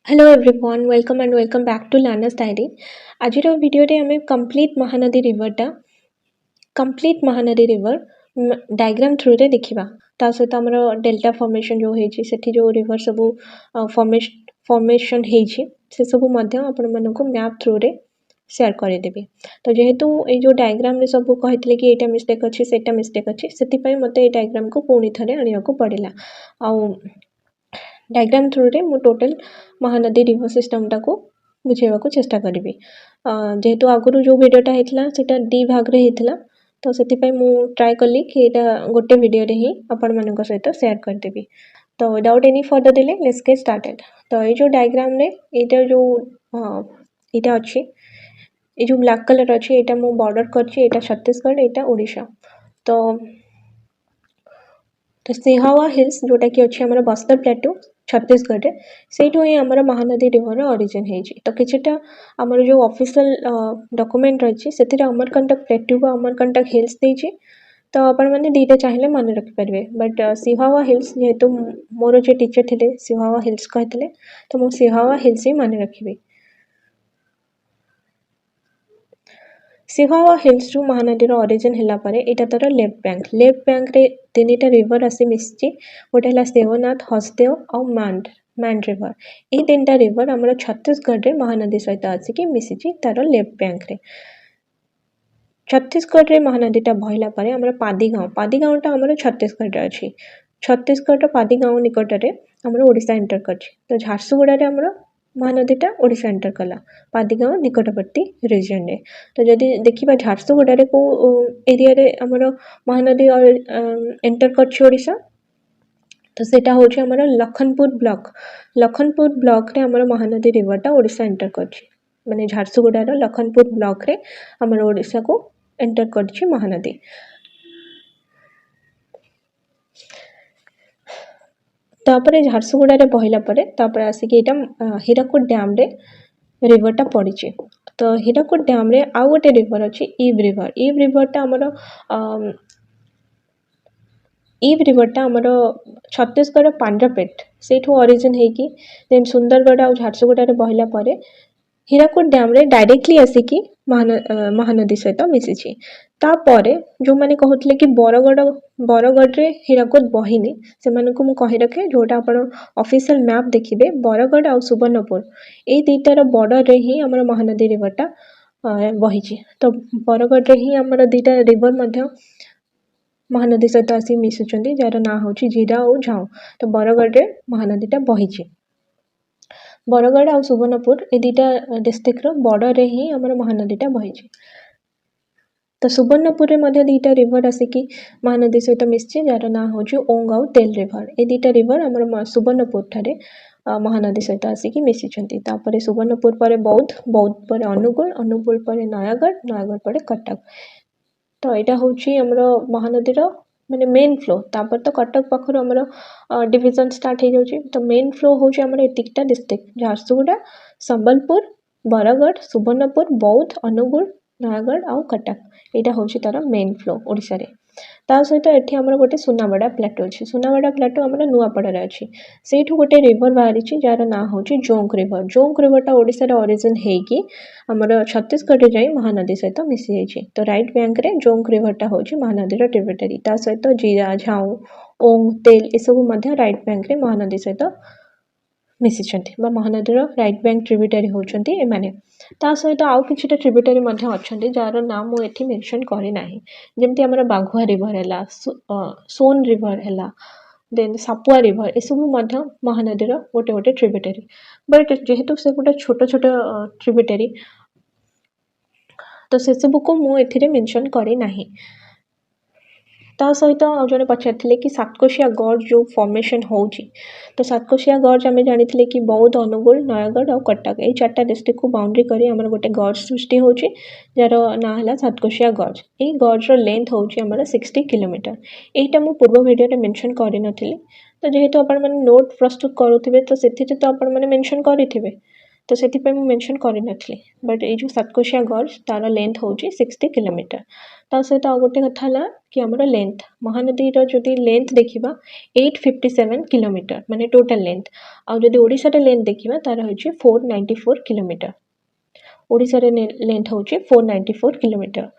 Hello everyone welcome and welcome back to learners diary. आज वीडियो आम complete Mahanadi river diagram through रे देखा ता सहित आम डेल्टा फॉर्मेशन जो होती जो रिवर सब फॉर्मेशन से सब आपण मानक मैप थ्रू रे शेयर करदेवी। तो जेहेतु ये जो डायग्राम रे सब कहते कि यहाँ मिस्टेक अच्छी से मिस्टेक अच्छी से मत ये डायग्राम को पुणी थे आने को पड़ेगा। आउ डायग्राम थ्रू रे मु टोटल महानदी रिवर सिस्टम टाको बुझेवा को चेष्टा करी। जेहेतु आगुरी जो वीडियोटा होता है डी भाग रे होता तो से ट्राए कली कि यहाँ गोटे वीडियो रे ही आपण मान सहित शेयर करदेवी। तो without any further delay let's get started. तो ये जो डायग्राम रे ये जो यहाँ अच्छी ये जो ब्लैक कलर अच्छी यहाँ मु बॉर्डर कर छत्तीसगढ़ यहाँ ओडिशा। तो सिंहावा हिल्स जोटा कि अच्छी आम बस्तर प्लेटू छत्तीसगढ़ से ही आमर महानदी रिवर ओरिजिन होती। तो किछटा आमर जो ऑफिशियल डॉक्यूमेंट रही से अमरकंटक प्लेटू को अमरकंटक हिल्स देती। तो आपण मैंने दीटा चाहिए मन रखिपारे बट सिंहावा हिल्स जेहेतु मोर जो टीचर थे सिंहावा हिल्स कहते तो मुझे सिंहावा हिल्स ही मन रखी। सिंहावा हिल्स जो महानदी ओरिजिन है यहाँ तार लेफ्ट बैंक रे तीन टा रिवर आसी मिसी गोटे है सेवनाथ हसदेव और मैंड रिवर। ये तीन टा रिवर आम छत्तीसगढ़ में महानदी सहित आसिक मिसी तार लेफ्ट बैंक रे। छत्तीसगढ़ में महानदीटा बहला आम पादीगाँवटा आम छत्तीसगढ़ अच्छी छत्तीसगढ़ पादीगाँव निकट में आम ओडिशा एंटर कर। तो झारसुगुड़ा आम महानदीटा ओडिशा एंटर कला पादीगाँव निकटवर्ती रिजन में। तो जदि देखा झारसुगुड़ा को एरिया रे आमर महानदी एंटर कर तो सेटा हूँ आमर लखनपुर ब्लॉक रे आमर महानदी रिवरटा ओडिशा एंटर कर माने झारसुगुड़ार लखनपुर ब्लॉक रे आमर ओडिशा को एंटर कर महानदी। तापर झारसुगुड़ा बहला आसिक हीराकुद डैम रे रिवरटा पड़ी। तो हीराकुद डैम रे आउ गोटे रिवर अच्छी ईव रिवरटा आमर ईव रिवरटा आमर छत्तीसगढ़ पांड्रापेट से ओरिजिन होगी देन सुंदरगढ़ और झारसुगुड़ा बहला हीराकुद डैम रे डायरेक्टली आसिक महानदी सहित मिसी। तापर जो मैंने कहते कि बरगढ़ रे हीराकुद बहिनी से मुझे कही रखे जोटा आप ऑफिशियल मैप देखिए बरगढ़ और सुवर्णपुर ये दुईटार बॉर्डर रे ही आम महानदी रिवरटा बही। तो बरगढ़ रे ही आम दुईटा रिवर महानदी सहित आसी मिशुंट जार ना हूँ जीरा और झाऊ। तो बरगढ़ रे महानदीटा बही बरगढ़ और सुवर्णपुर ये दुईटा डिस्ट्रिक्टर बॉर्डर रे ही आम महानदीटा बही। तो सुवर्णपुर में दुईटा रिवर आसिक महानदी सहित मिसी जार ना हूँ ओंग आउ तेल रिवर। ये दुईटा रिवर आम सुवर्णपुर ठारे महानदी सहित आसिक मिसी। सुवर्णपुर पर बौद्ध पर अनुगुल पर नयागढ़ पर कटक। तो यहाँ हूँ आमर महानदीर माने मेन फ्लो तापर तो कटक पाखर आमर डिविजन स्टार्ट हो जाउची। तो मेन फ्लो हूँ आमर एतिकटा डिस्ट्रिक्ट झारसुगुड़ा संबलपुर बरगढ़ सुवर्णपुर बौद्ध अनुगुल नयागढ़ आउ कटक यहाँ हूँ तार मेन फ्लो ओडिशा रे। ता सहित ये आमर गोटे सुनाबड़ा प्लाटो अच्छी सुनाबड़ा प्लाटो आमर नुआपड़ार अच्छी से गोटे रिवर बाहरी जार ना हूँ जोंक रिवरटा ओडिशा ओरिजिन होगी आमर छत्तीसगढ़ जाए महानदी सहित मिसी जाइए। तो राइट बैंक रे जोंक रिवरटा हूँ महानदीर ट्रिब्यूटरी ता सहित जीरा झाऊ ओंग तेल ये सब राइट बैंक रे महानदी सहित मिसी महानदीर राइट बैंक ट्रिब्यूटरी होती एमाने। ता सहित आउ कि ट्रिब्यूटरी अच्छा जार ना मुझे मेंशन करना जमती आम बाघुआ रिवर है सोन रिवर है देन सापुआ रिवर ये सब महानदीर गोटे गोटे ट्रिब्यूटरी बट जेहेतु से गोटे छोट छोट ट्रिब्यूटरी तो से सब को मुझे मेंशन करना। ता सहित जड़े पचारे कि सातकोशिया गड़ जो फॉर्मेशन होची तो सातकोशिया गड़ आम जानी कि बौद्ध अनुगुल नयागढ़ और कटक ये चार्टा डिस्ट्रिक्ट को बाउंड्री करी आम गोटे गड़ सृष्टि होची जार ना है सातकोशिया गड़। ये गड़ लेंथ होची आमर 60 किलोमीटर। यहीटा मु पूर्व वीडियो मेंशन करी नथिली। तो जेहेतु आपण माने नोट प्रस्तुत करुथिबे तो सेथिरे तो आपण माने मेंशन करिथिबे तो से मेंशन करनथली बट ये जो सातकोशिया गॉर्ज तार लेंथ हूँ 60 किलोमीटर ता सहित आउ गोटे कथा है कि आमर लेंथ महानदी जदि लेंथ देखा 857 किलोमीटर माने टोटल लेंथ आउ जदि ओडिशा लेंथ देखा तार हूँ 494 किलोमीटर ओडिशा लेंथ हूँ 494 किलोमीटर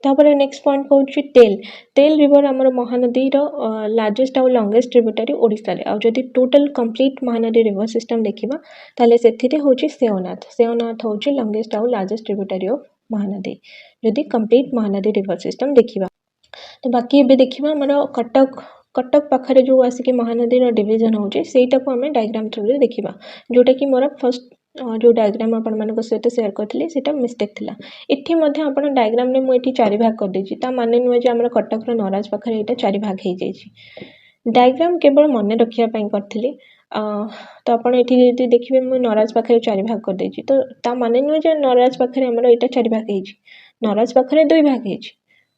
तापर नेक्स्ट पॉइंट कहूँ तेल तेल रिवर आमर महानदी लार्जेस्ट आउ लंगेस्ट ट्रिब्यूटरी ओडिशा रे आउ जदि total complete Mahanadi river system देखा ताले से हूँ सेवनाथ हूँ लंगेस्ट आउ लार्जेस्ट ट्रिब्यूटरी ऑफ महानदी जदि कंप्लीट महानदी रिवर सिस्टम देखा तो बाकी एबे देखिबा हमर कटक कटक पाखरे जो आसिक महानदी डिवीजन होचे सेटा को हमें डायग्राम थ्रू रे देखिबा जोटा कि मोर फर्स्ट जो डायग्राम आपण मानको सहित शेयर करथिले सेटा मिस्टेक थिला एठी मध्ये आपण डायग्राम रे मु एठी चारि भाग कर देछि ता माने नुहे जे हमर कटक रो नराज पाखरे एटा चारि भाग हे जाइछि डायग्राम केवल मन रखिया पई करथिले तो आपण एठी यदि देखिबे मु नराज पाखरे चारि भाग कर देछि तो ता माने नुहे जे नराज पाखरे हमर एटा चारि भाग हेछि नराज पाखरे दुई भाग हेछि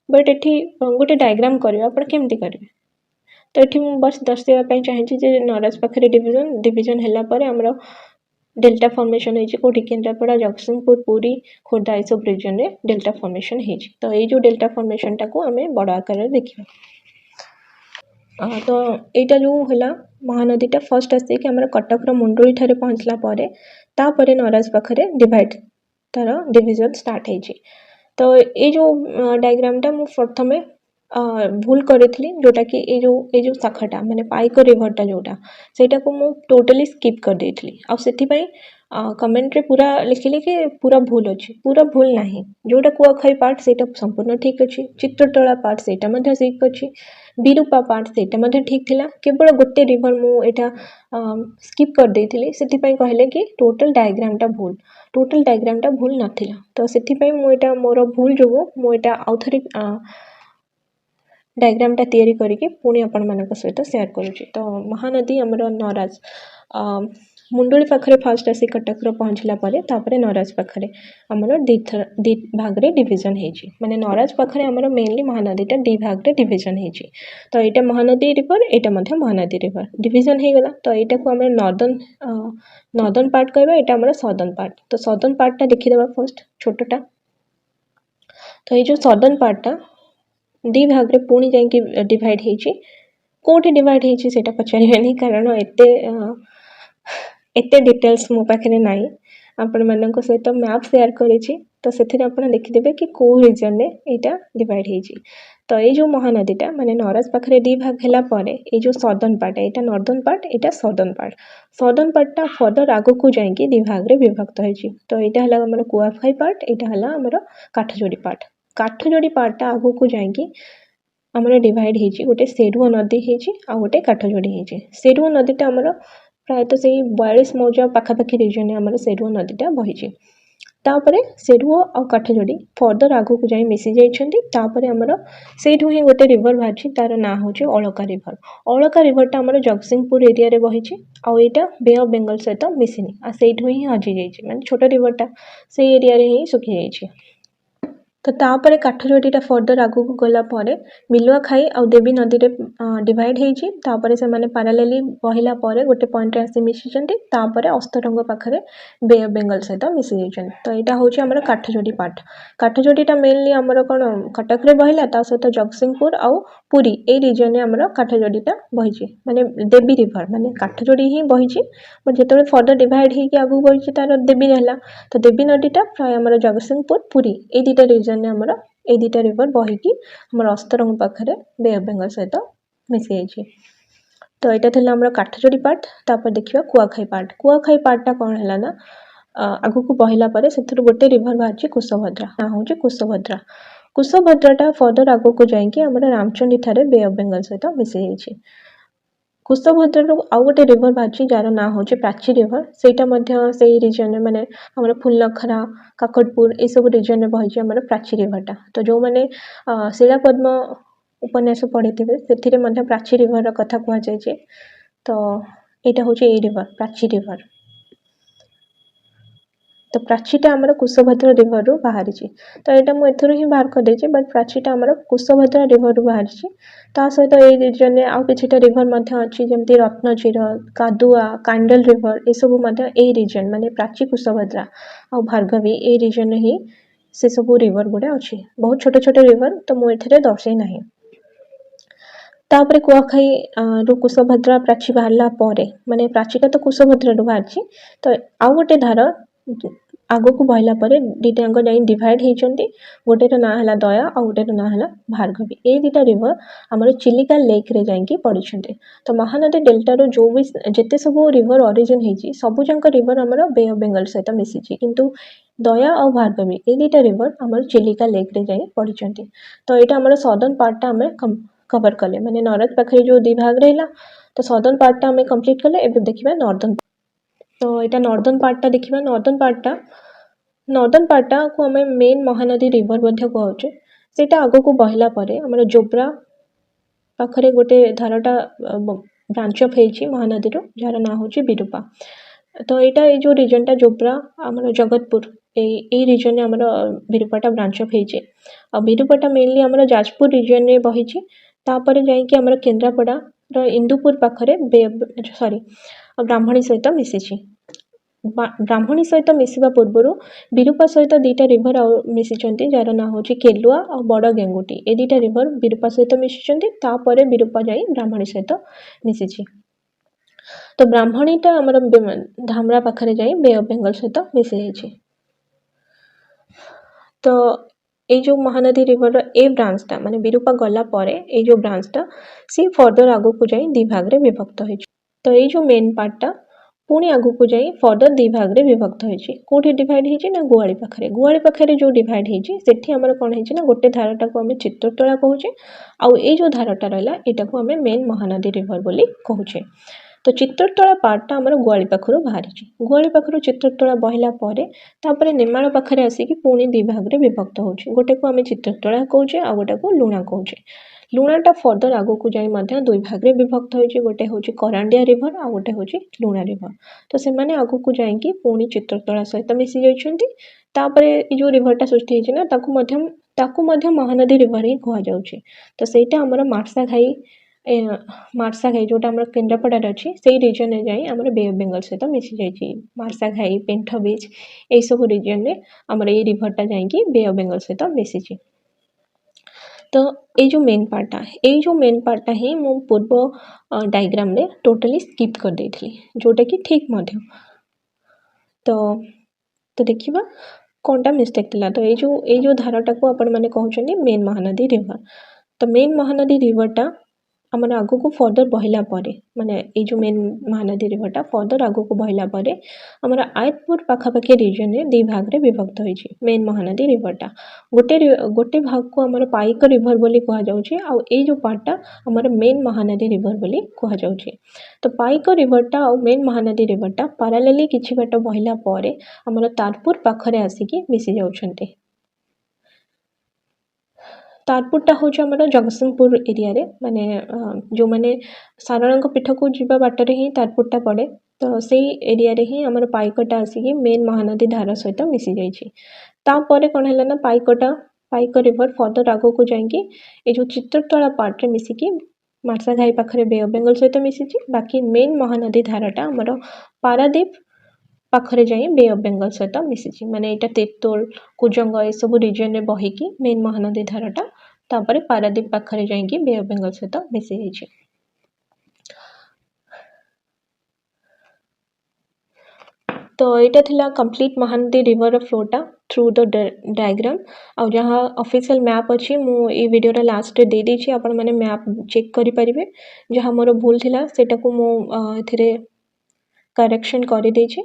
बट एठी गोटे डायग्राम करबा आपण केमती करबे तो एठी मु बस दर्शाइबा पई चाहछि जे नराज पाखरे डिवीजन हैला परे हमर डेल्टा फॉर्मेशन है कोठी केन्द्रापड़ा जगतसिंहपुर पुरी खोर्धा ये सब रीजन रे डेल्टा फॉर्मेशन है तो ये जो डेल्टा फॉर्मेशन टा को हमें बड़ आकार देखिबा तो एटा जो हला महानदीटा फर्स्ट आसी कि हमर कटक रो मुंडुरी ठारे पहुंचला परे तापरे नराज पाखरे डिवाइड तार डिवीजन स्टार्ट है तो ये जो डायग्राम टा मु प्रथमे भूल करी जोटा कि ये जो शाखाटा माने पाइक रिवरटा जोटा सेटा को मु टोटली स्किप कर देथली आ सेति पई कमेंट रे पूरा लिखिले कि पूरा भूल अछि पूरा भूल नाही जोटा कुआखाई पार्ट सेटा संपूर्ण ठीक अछि चित्रतोला पार्ट सेटा मध्ये ठीक अछि बिरूपा पार्ट सेटा मध्ये ठीक थिला केवल गोटे रिवर मु एटा स्किप कर देथली सेति पई कहले कि टोटल डायग्रामटा भूल नथिला तो सेति पई मु एटा मोर भूल जोगो मु एटा आउथरी डायग्रामटा तैयारी करके पुणी आपण मानक सहित शेयर करूची तो महानदी हमर नराज मुंडुली पाखरे फर्स्ट आसी कटक रो पहुंचला परे तापरे नराज पाखरे हमर दी भाग रे डिवीजन हेची माने नराज पाखरे हमर मेनली महानदीटा दी भाग रे डिवीजन हेची तो एटा महानदी रिवर एटा मध्ये महानदी रिवर डिवीजन हे गला तो एटा को हमर नॉर्दर्न पार्ट कहबा एटा हमर सदर्न पार्ट तो सदर्न पार्टटा देखि देबा फर्स्ट छोटटा तो ये जो सदर्न पार्टटा दी भाग रे पुणी जाइके डिवाइड हेची कोठी डिवाइड हेची सेटा पचारिबेनी कारण एते डिटेल्स मो पाखरे नाही आपण मानक सहित मैप शेयर करेछि तो सेथिरे आपण देखि देबे कि को रीजन रे एटा डिवाइड हेची तो ये जो महानदीटा माने नराज पाखरे दी भाग हैला परे ये जो सदर्न पार्ट एटा नॉर्दर्न पार्ट एटा सदर्न पार्टटा फर्दर आगो को जाइके दी भाग रे विभक्त हेची तो एटा हला हमर कुआखाई पार्ट एटा हला हमर काठजोड़ी पार्ट काठजोड़ी पार्टटा आगो को जाइके हमर डिवाइड हेची गोटे सेरुआ नदी हेची आ गोटे काठजोड़ी हेची सेरुआ नदीटा हमर प्रायतः से 42 मौजा पाखापाखि रिजन हमर सेरुआ नदीटा बहिची तापरे सेरुआ आ काठजोड़ी फर्दर आगो को जाई मिसी जाइछंती तापरे हमर सेठु ही गोटे रिवर बाछि तार ना होची अलका रिवरटा हमर जगतसिंहपुर एरिया रे बहिची आ एटा बे ऑफ बंगाल सहित मिसिनी आ सेठु ही हजी जाइछि माने छोटा रिवरटा से एरिया रे ही सुखी जाइछि तो तापरे काठजोड़ीटा फर्दर आगू को गला परे बिलुआ खाई आ देवी नदी रे डिवाइड हेची तापरे से माने पैरेलली बहिला परे गोटे पॉइंट रे आसी मिसी जंती तापरे अस्तरंग पाखरे बे ऑफ बंगाल सहित मिसी जाइछन तो एटा होची हमर काठजोड़ी पार्ट काठजोड़ीटा मेनली हमर कोन कटक रे बहिला ता सहित जगतसिंहपुर आ पुरी ए रीजन रे हमर काठजोड़ीटा बहिची माने देवी रिवर माने काठजोड़ी ही बहिची बट जेतले फर्दर डिवाइड हे कि आगू बहिची तार देवी रहला तो देवी नदीटा प्राय हमर जगतसिंहपुर पुरी ए दिटा रीजन रे हमर ए दिटा रिवर बहिकी हमर अस्तरंग पाखरे बे ऑफ बंगाल सहित मिसी जाइछि तो एटा थला हमर काठजोड़ी पार्ट तापर देखिबा कुआखाई पार्टटा कोन हैला ना आगु को बहिला परे सेथुर गोटे रिवर बाछि कुशभद्रा ना होछि कुशभद्राटा फर्दर आगु को जाइके हमर रामचंडी थारे बे ऑफ बंगाल सहित मिसी जाइछि कुशभद्रा आउ गोटे रिवर बाछि जार ना होछि प्राची रिवर सेटा मध्य सेही रीजन माने हमर फुलनखरा काकटपुर ए सब रीजन रे बहिछि हमर प्राची रिवरटा तो जो माने शिला पद्म उपन्यास पढिथिबे सेथिरे मध्य प्राची रिवर रा कथा कुआ जायछि तो एटा होछि ए रिवर प्राची रिवर तो प्राचीटा आमर कुशभद्रा रिवर रु बाहरी तो यहाँ मुझे ही बाहर कर देची बट प्राचीटा आमर कुशभद्रा रिवर रु बाहरी ता सहित ये रिजन में आउ किछिटा रिवर अच्छी जमती रत्नचीर कादुआ कांडल रिवर ये सब रिजन माने प्राची कुशभद्रा आ भार्गवी ये रिजन ही से सब रिवर गुड़े अच्छी बहुत छोटे छोटे रिवर तो मुझे दर्शे ना तापर कुआखाई रु कुशभद्रा प्राची बाहरला परे माने प्राचीटा तो कुशभद्रा रु बाहरी तो आउ गोटे धार आगो को बहला परे दीटाक जाई डिवाइड होती गोटेर ना है दया और गोटेर ना है भार्गवी ये दुटा रिवर आमर चिलिका लेक रे जाइए पड़ी तो महानदी डेल्टार जो भी जिते सब रिवर ओरिजिन होती सबुजाक रिवर आमर बे ऑफ बेंगल सहित मिसी किंतु दया और भार्गवी ये दुटा रिवर आमर चिलिका लेक रे जाई पड़ी तो यहाँ आमर सदर्न पार्टा आम कवर कले माने नॉर्थ पाखे जो दी भाग रहा तो सदर्न पार्टा आम कंप्लीट कले एबे देखिबा नॉर्दर्न तो यहाँ नॉर्दर्न पार्टा देखिबा नॉर्दर्न पार्टा को आम मेन महानदी रिवर कहचे सेटा आगो को बहला परे आमर जोब्रा पाखरे गोटे धाराटा ब्रांच अफ होती महानदी जार ना हूँ विरूपा तो यहाँ ये जो रिजनटा जोब्रा आमर जगतपुर ये रिजन में आमर विरूपाटा ब्रांच अफ होती आ विरूपाटा मेनली आमर जाजपुर रिजन में बही तापर जाइए आमर केन्द्रापड़ा इंदुपुर पाखरे सॉरी ब्राह्मणी सहित मिसी ब्राह्मणी सहित मिसवा पूर्वर विरूपा सहित दुईटा रिवर मिसी जार ना हूँ केलुआ और बड़ गेंगुटी ये दुईटा रिवर विरूपा सहित मिसी तापर विरूपा जाई ब्राह्मणी सहित मिसी तो ब्राह्मणीटा आमर धामरा पाखरे जाई बे ऑफ बेंगल सहित मिसी जाइए तो ये जो महानदी रिवर ए ब्रांचटा माने विरूपा गला परे ये जो ब्रांचटा सी फर्दर आगो को जाई दी भाग रे विभक्त होइछि तो ये जो मेन पार्टटा पुणी आगो को जाई फर्दर दी भाग रे विभक्त होइछि कोठी डिवाइड होइछि ना गुआली पाखरे जो डिवाइड होइछि सेठी हमर कोन होइछि ना गोटे धाराटा को हम चित्रतोला कहूचे आ ये जो धाराटा रहला एटा को हम मेन महानदी रिवर बोली कहूचे तो चित्रतोला पार्टा आमर गुआली पाखरु बाहरी गुआली पाखरु चित्रतोला बहला परे तापर नेमाळ पाखरे आसिकी पुणी दी भाग रे विभक्त होउछि गोटे को आम चित्रतोला कहूचे आ गोटे को लुणा कहूचे लुणाटा फर्दर आगो को जाई मध्य दुई भाग रे विभक्त होइछि गोटे होछि करांडिया रिवर आ गोटे होछि लुणा रिवर तो से माने आगो को जाइकी पुणी चित्रतोला सहित मिसी जाइछन्ती तापरे जो रिवरटा सृष्टि होइछि ना ताकू मध्य महानदी रिवर ही कहा जाउछि तो सेटा हमर मार्सा घाई जोटा आम केन्द्रापड़ार अच्छी से रिजन में जाए आम बे ऑफ बेंगल सहित मिसी जाइए मार्सा घाई पेंठ बीच यही सब रिजन में आम ये रिभरटा जाइए बे ऑफ बेंगल सहित मिसी तो ये मेन पार्टा ही मो पूर्व डायग्राम रे टोटली स्किप कर देथली जोटा कि ठीक मध्य तो देखिबा कोनटा मिस्टेक थिला तो ये जो धाराटा को आपण माने कहउछनी मेन महानदी रिवर तो मेन महानदी रिवरटा आमर आगो को फर्दर बहला परे माने ये जो मेन महानदी रिवरटा फर्दर आगो को बहला परे आमर आयतपुर पाखापाखि रिजन में दी भाग रे विभक्त होइछि मेन महानदी रिवरटा गोटे भाग को आमर पाइक रिवर बोली कहा जाउछि आ ए जो पार्टटा आमर मेन महानदी रिवर बोली कहा जाउछि तो पाइक रिवरटा और मेन महानदी रिवरटा पैरेलली किछि बाट बहला परे आमर तारपुर पाखरे आसिकी मिसी जाउछन्ते तारपुरटा हूँ आम जगतसिंहपुर एरिया रे माने जो मैंने सारण पीठ को जीवा बाटर ही तारपुरटा पड़े तो से एरिया रे ही आमर पाइकटा आसिकी मेन महानदी धारा सहित मिसी जाइए तापर कौन है ना पाइक रिवर फर्दर आगो को जाइए ये जो चित्रतोला पार्ट रे मिसिकी मार्सा घाई पाखरे बे ऑफ बेंगल सहित मिसी बाकी मेन महानदी धाराटा आमर पारादीप पाखरे जाई बे ऑफ बेंगल सहित मिसी माने यहाँ तेतोल कुजंग ये सब रिजन में बहिकी मेन महानदी धाराटा तापर पारादीप पाखरे जाइए बे ऑफ बेंगल सहित मिसी जाइए तो यहाँ थिला कंप्लीट महानदी रिवर फ्लोटा थ्रू द डायग्राम आ जहाँ ऑफिशियल मैप अच्छी मुझे वीडियो लास्ट दे देछि आपण माने मैप चेक करि परिबे जहाँ मोर भूल थिला सेटा को मु एथिरे करेक्शन करि देछि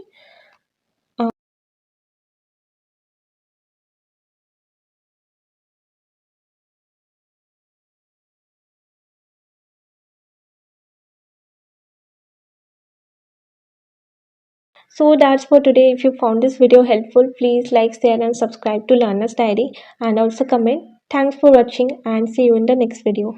So that's for today. If you found this video helpful, please like, share and subscribe to Learner's Diary and also comment. Thanks for watching and see you in the next video.